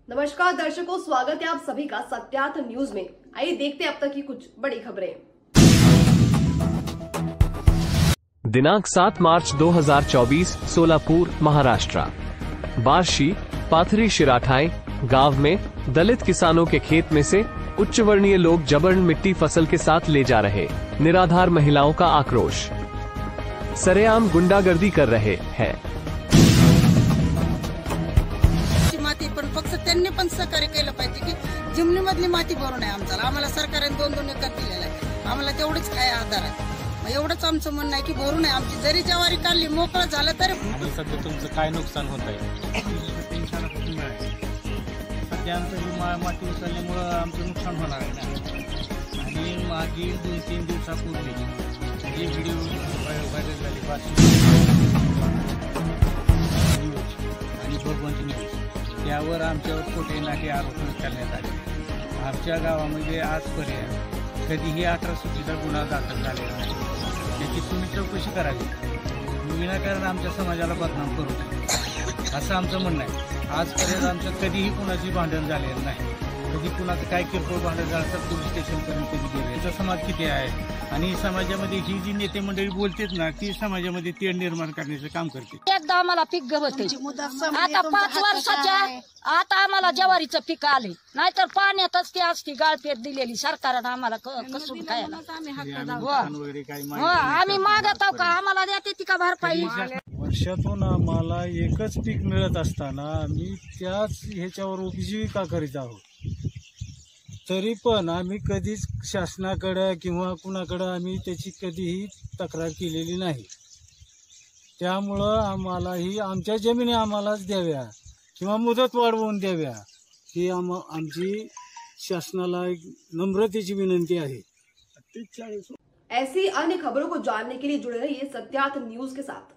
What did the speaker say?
नमस्कार दर्शकों, स्वागत है आप सभी का सत्यार्थ न्यूज में। आइए देखते हैं अब तक की कुछ बड़ी खबरें। दिनांक 7 मार्च 2024 सोलापुर, महाराष्ट्र। बार्शी पाथरी शिराठाई गांव में दलित किसानों के खेत में से उच्च वर्णीय लोग जबरन मिट्टी फसल के साथ ले जा रहे, निराधार महिलाओं का आक्रोश। सरेआम गुंडागर्दी कर रहे हैं। माती पण फक्त त्यांनी पण सहकार्य केलं पाहिजे की जमिनी मधली माती भरून आहे आम्हाला सरकारने 2-2 एकर दिलेला आहे, आम्हाला तेवढंच काय आधार आहे। मग एवढंच आमचं म्हणणं आहे की भरून आहे आमची, जरी ज्वारी काढली मोकळं झालं तर सध्या तुमचं काय नुकसान होत आहे? सध्या आमचं माती उचलल्यामुळं आमचं नुकसान होणार आहे ना। आणि मागील 2-3 दिवसापूर्वी हे व्हिडिओ व्हायरल झाले आणि भगवंत न्यूज, त्यावर आमच्यावर खोटे नाटे आरोप करण्यात आले। आमच्या गावामध्ये आजपर्यंत कधीही 18 सुटीचा गुन्हा दाखल झालेला नाही। त्याची तुम्ही चौकशी करावी, विनाकारण आमच्या समाजाला बदनाम करू नये असं आमचं म्हणणं आहे। आजपर्यंत आमचं कधीही कुणाची भांडण झालेलं नाही, कधी कुणाचं काय किरकोळ भांडण झालं तर पोलीस स्टेशनपर्यंत कधी गेले। याचा समाज किती आहे आणि समाजामध्ये ही जी नेते मंडळी बोलतेत ना, ती समाजामध्ये तेढ निर्माण करण्याचं काम करते। एकदा आम्हाला पीक गवत आता 5 वर्षाच्या आता आम्हाला ज्वारीचं पीक आले, नाहीतर पाण्यातच ती असती गाळपेट दिलेली सरकारनं आम्हाला कसून खायला। आम्ही मागत आहो का आम्हाला देते ती का भरपाई? वर्षातून आम्हाला एकच पीक मिळत असताना आम्ही त्याच ह्याच्यावर उपजीविका करीत आहोत, तरी पण आम्ही कधीच शासनाकडे किंवा कुणाकडे आम्ही त्याची कधीही तक्रार केलेली नाही। त्यामुळं आम्हालाही आमच्या जमिनी आम्हालाच द्याव्या किंवा मुदत वाढवून द्याव्या ही आमची शासनाला एक नम्रतेची विनंती आहे। ऐसी अन्य खबरों को जानने के लिए जुड़े रहिए सत्यार्थ न्यूज के साथ।